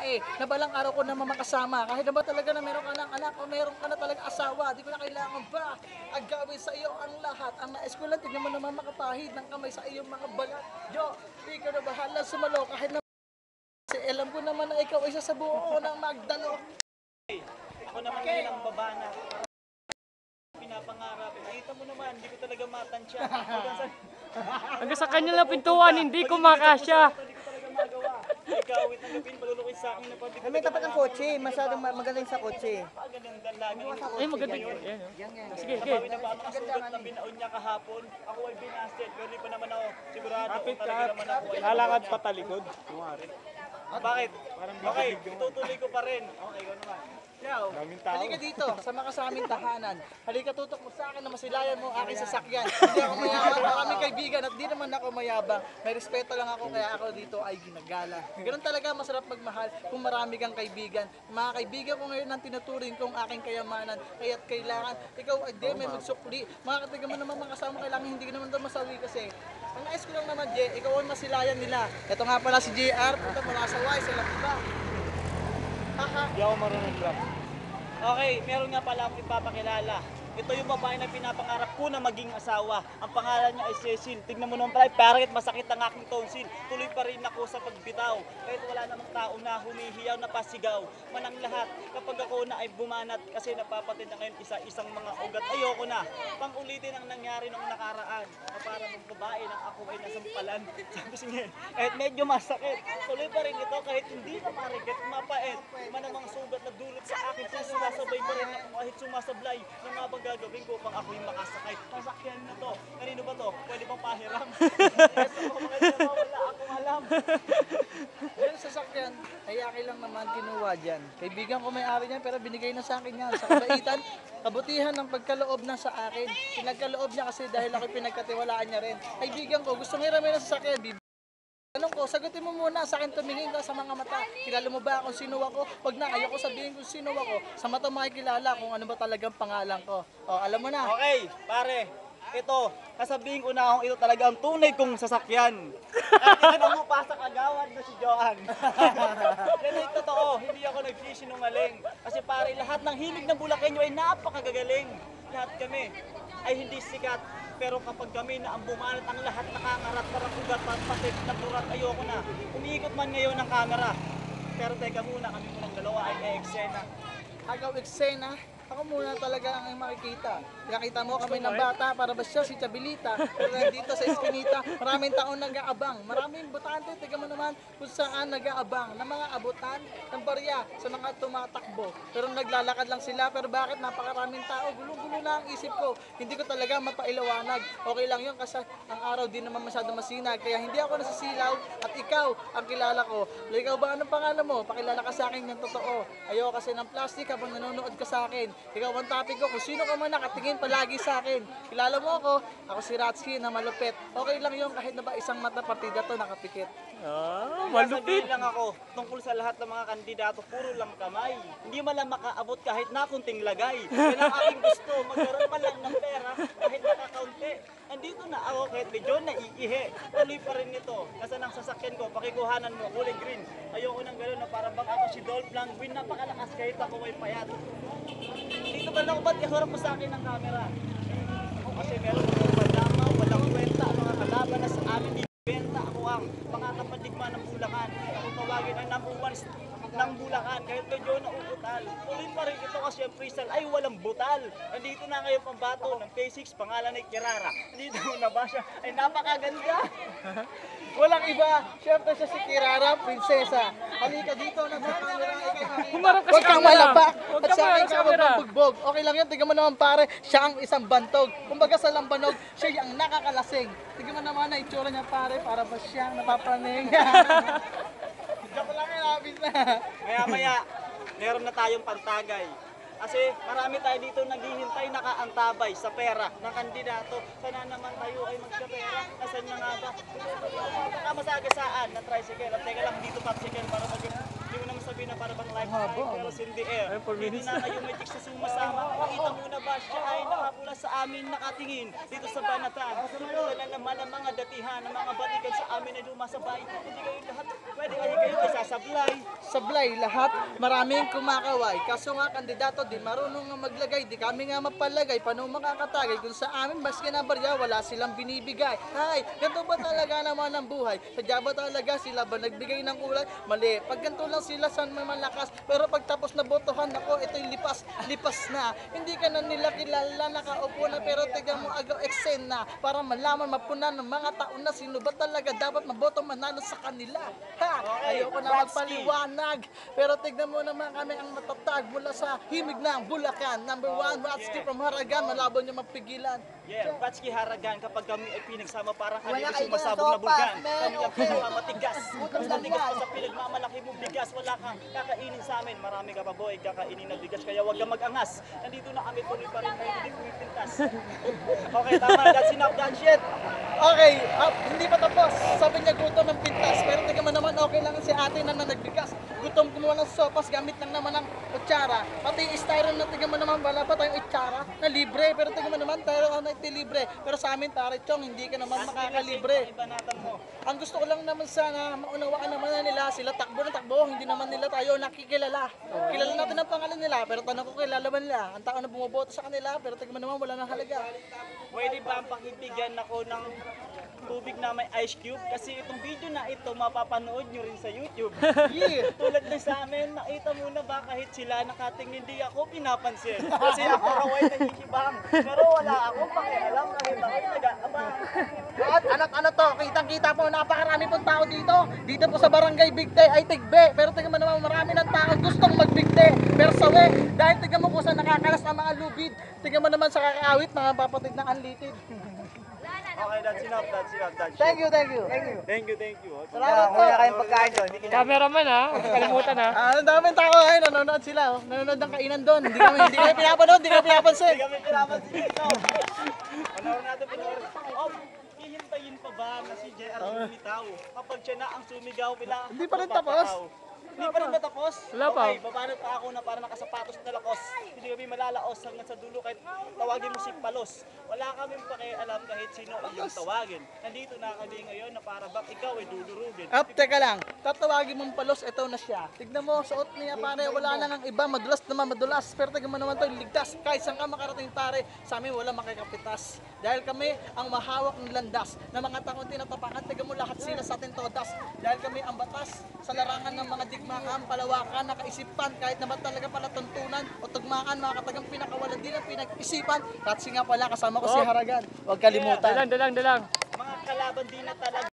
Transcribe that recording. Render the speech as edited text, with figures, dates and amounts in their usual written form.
babae na balang araw ko naman makasama. Kahit na ba talaga na meron ka ng anak o meron ka na talaga asawa, di ko na kailangan ba agawin sa iyo ang lahat. Ang nais ko lang, tignan mo naman makapahid ng kamay sa iyong mga balat. Yo, di ka na bahala sumalo kahit na kasi alam ko naman na ikaw isa sa buo ng Magdalo. Ako naman ngayon ang babana. Pinapangarap. Nakita mo naman, hindi ko talaga matansya. Hanggang sa kanya lang pintuan, hindi ko makasya. Hindi ko talaga magawa. Ikaw, wait ng gapin, malulukis sa akin na pati. May tapat ng kotse, masyadong magaling sa kotse. Pagandang lagi. Ay, maganda. Ayan, oh. Sige, sige. Sabawi na ba ang sugat na binaon niya kahapon? Ako ay binasted, pero hindi pa naman ako sigurado kung talaga naman ako ay Lalakad pa talikod. Kumari. Bakit? Okay, itutuloy ko pa rin. Okay, ikaw naman. Yaw, Daming tao. halika dito, sama ka sa aming tahanan. Halika tutok mo sa akin na masilayan mo ang aking sasakyan. Hindi ako mayaman, maraming kaibigan at di naman ako mayabang. May respeto lang ako kaya ako dito ay ginagala. Ganun talaga masarap magmahal kung marami kang kaibigan. Mga kaibigan ko ngayon ang tinuturing kong aking kayamanan. Kaya't kailangan, ikaw ay di may magsukli. Mga katiga mo naman mga kasama kailangan hindi ka naman daw masawi kasi. Ang nais ko lang naman, Jay, ikaw ang masilayan nila. Ito nga pala si JR, punta mula sa Y, sa Lakba. Hindi ako marunong lang. Okay, meron nga pala akong ipapakilala. Ito yung babae na pinapangarap ko na maging asawa. Ang pangalan niya ay Cecil. Tignan mo naman pala, parang masakit ang aking tonsil. Tuloy pa rin ako sa pagbitaw. Kahit wala namang tao na humihiyaw na pasigaw. Manang lahat, kapag ako na ay bumanat kasi napapatid na ngayon isa-isang mga ugat. Ayoko na. Pang-ulitin ang nangyari nung nakaraan. Na para ng babae nang ako ay nasampalan. Sabi siya, kahit medyo masakit. Tuloy pa rin ito kahit hindi na marikit, mapait. Manamang sugat na dulot sa akin. Sumasabay pa rin ako kahit sumasablay. Nang mga gagawin ko pang ako'y makasakay. Masakyan na to. Kanino ba to? Pwede bang pahiram? Wala akong alam. Yan sasakyan, ay akin lang naman kinuha dyan. Kaibigan ko may-ari niyan pero binigay na sa akin yan. Sa kabaitan, kabutihan ng pagkaloob na sa akin. Pinagkaloob niya kasi dahil ako pinagkatiwalaan niya rin. Kaibigan ko, gusto hiramin na sasakyan. Tanong ko, sagutin mo muna sa akin, tumingin ka sa mga mata. Kilala mo ba kung sino ako? Pag na, ayoko sabihin kung sino ako. Sa mata makikilala kung ano ba talagang pangalan ko. O, alam mo na. Okay, pare. Ito, kasabihin ko na kung ito talaga ang tunay kong sasakyan. At itanong mo pa sa kagawad na si Joan. Yan ay totoo, hindi ako nagsisinungaling. Kasi pare, lahat ng hilig ng Bulakenyo ay napakagagaling. Lahat kami ay hindi sikat. Pero kapag kami na ang bumanat ang lahat nakangarat, parang ugat, patpatik, naburat, ayoko na. Umiikot man ngayon ang camera. Pero teka muna, kami munang dalawa ay eksena. Agaw eksena, ako muna talaga ang makikita. Nakita mo kami ng bata para ba siya si Chabilita. Pero nandito sa Eskinita, maraming taon nag-aabang. Maraming botante, tiga mo naman kung saan nag-aabang. Na mga abutan ng barya sa mga tumatakbo. Pero naglalakad lang sila, pero bakit napakaraming tao? Gulong-gulo na ang isip ko. Hindi ko talaga mapailawanag. Okay lang yun kasi ang araw din naman masyado masinag. Kaya hindi ako nasisilaw at ikaw ang kilala ko. Ikaw ba, anong pangalan mo? Pakilala ka sa akin ng totoo. Ayoko kasi ng plastic habang nanonood ka sa akin. Ikaw ang topic ko, kung sino ka man nakatingin palagi sa akin. Kilala mo ako si Ratsky na malupit. Okay lang yun kahit na ba isang mata partida to nakapikit. Malupit. Sasabihin lang ako, tungkol sa lahat ng mga kandidato, puro lang kamay. Hindi man lang makaabot kahit na kunting lagay. Yan ang aking gusto, magkaroon man lang ng pera kahit nakakaunti. Andito na ako kahit medyo naiihi. Tuloy pa rin ito. Nasaan ang sasakyan ko? Pakikuhanan mo, kulay green. Ayoko nang gano'n na parang bang ako si Dolph Lundgren, napakalakas kahit ako may payat. Dito ba lang ba't iharap mo sa akin ng camera? Ako kasi meron akong madama, walang kwenta, ang mga kalaban na sa amin benta. Ako ang pangatampandigma ng Bulacan. Ako tawagin ang number one ng Bulacan kahit medyo nauutal. Tuloy pa rin ito kasi ang freestyle ay walang butal. Nandito na ngayon pambato ng K6, pangalan ay Kirara. Nandito na ba siya? Ay napakaganda. Walang iba, syempre siya si Kirara, prinsesa. Halika dito, nasa camera, Humarap ka huwag sa kang camera. malapa. Huwag At ka sa akin humarap sa ka, huwag camera. kang bugbog. Okay lang yun, tignan mo naman pare, siya ang isang bantog. Kumbaga sa lambanog, siya ang nakakalasing. Tignan mo naman na itsura niya pare, para ba siyang napapraning. Joke lang yan, habis na. Maya-maya, meron na tayong pantagay. Kasi marami tayo dito naghihintay nakaantabay sa pera ng kandidato. Sana naman tayo ay magkapera. Nasaan na nga ba? Baka masagasaan na tricycle. At teka lang dito popsicle para hindi mo naman sabihin. na parang lifetime, pero hindi Dito na ngayon may chicks na sumasama. Makita mo na ba siya ay nakapula sa amin nakatingin dito sa Banatan. Ito na naman ang mga datihan, ang mga balikan sa amin ay lumasabay. Hindi kayo lahat, pwede kayo ay sasablay. Sablay lahat, maraming kumakaway. Kaso nga kandidato di marunong nga maglagay, di kami nga mapalagay. Paano makakatagay kung sa amin maski na barya wala silang binibigay. Ay, ganito ba talaga naman ang buhay? Sadya ba talaga sila ba nagbigay ng kulay? Mali, pag ganito lang sila saan may malakas. Pero pag tapos na botohan ako, ito'y lipas na. Hindi ka na nila kilala, nakaupo na pero tiga mo agaw eksena. Para malaman, mapunan ng mga taon na sino ba talaga dapat maboto manalo sa kanila. Ha, ayoko na magpaliwanag. Pero tignan mo naman kami ang matatag mula sa himig ng Bulacan. Number 1, Watsky from Haragan, malabo niyo mapigilan. Yeah, Watsky Haragan, kapag kami ay pinagsama parang kami Wala ay kayo sumasabog na sopas, bulkan. men, Kami ang okay. pinakamatigas. Utang lang Matigas yan. pa sa pinagmamalaki mong bigas. Wala kang kakainin sa amin. Marami ka pa boy, kakainin na bigas. Kaya huwag kang mag-angas. Nandito na kami, tuloy pa rin kayo. Hindi pumipintas. Okay, tama. That's enough, that shit. Okay, hindi pa tapos. Sabi niya gutom ng pintas. Pero tignan mo naman okay lang si ate na nagbigas. Gutom kumuha ng sopas, gamit lang naman ng kutsara. Pati yung styrofoam na tignan mo naman, wala pa tayong itsara na libre. Pero tignan mo naman, tayo na iti libre. Pero sa amin, pare chong, hindi ka naman makakalibre. Ibanatan mo. Ang gusto ko lang naman sana, maunawaan naman na nila, sila takbo na takbo, hindi naman nila tayo nakikilala. Kilala natin ang pangalan nila, pero tanong ko kilala ba nila? Ang tao na bumoboto sa kanila, pero tignan mo naman, wala nang halaga. Pwede ba ang pakibigyan ako ng tubig na may ice cube? Kasi itong video na ito, mapapanood nyo rin sa YouTube. Yeah! Tulad na sa amin, nakita mo na ba kahit sila nakatingin, hindi ako pinapansin. Kasi ako raw ay nagkikibang. Pero wala akong pakialam kahit ako'y nag-aabang. At ano to, kitang-kita po, napakarami pong tao dito. Dito po sa Barangay Bigte ay tigbe. Pero tingnan mo naman, marami ng tao gustong magbigte. Pero sawi, dahil tingnan mo kung saan nakakalas ang mga lubid. Tingnan mo naman sa kakaawit, mga papatid na unleaded. Okay, that's enough, that's enough, that's Thank you, thank you. Thank you. Salamat po. Wala kayong pagkain doon. Cameraman ha, huwag kalimutan ha. Ang daming tao ay nanonood sila. Oh. Nanonood ng kainan doon. Hindi kami pinapanood, hindi kami pinapansin. Hindi kami pinapansin dito. Panoorin natin, panoorin. Oh, hihintayin pa ba na si JR lumitaw? Kapag siya na ang sumigaw, Hindi pa rin tapos. Hindi pa rin natapos? Wala pa. Okay, babanat pa ako na para nakasapatos na lakos. Hindi kami malalaos hanggang sa dulo kahit tawagin mo si Palos. Wala kaming pakialam kahit sino ang iyong tawagin. Nandito na kami ngayon na para bang ikaw ay dudurugin. Teka lang. Tatawagin mong palos, ito na siya. Tignan mo, suot niya pare, wala na ng iba. Madulas naman, madulas. Pero tignan mo naman to, ligtas. Kahit saan ka makarating pare, sa amin wala makikapitas. Dahil kami ang mahawak ng landas na mga taong tinatapakan. Tignan mo lahat sila sa atin todas. Dahil kami ang batas sa larangan ng mga digmaan, palawakan, nakaisipan. Kahit naman talaga pala tuntunan o tugmaan, mga katagang pinakawalan din ang pinag-isipan. Katsi nga pala, kasama ko si Haragan. Huwag kalimutan. Dalang. Mga kalaban din na talaga.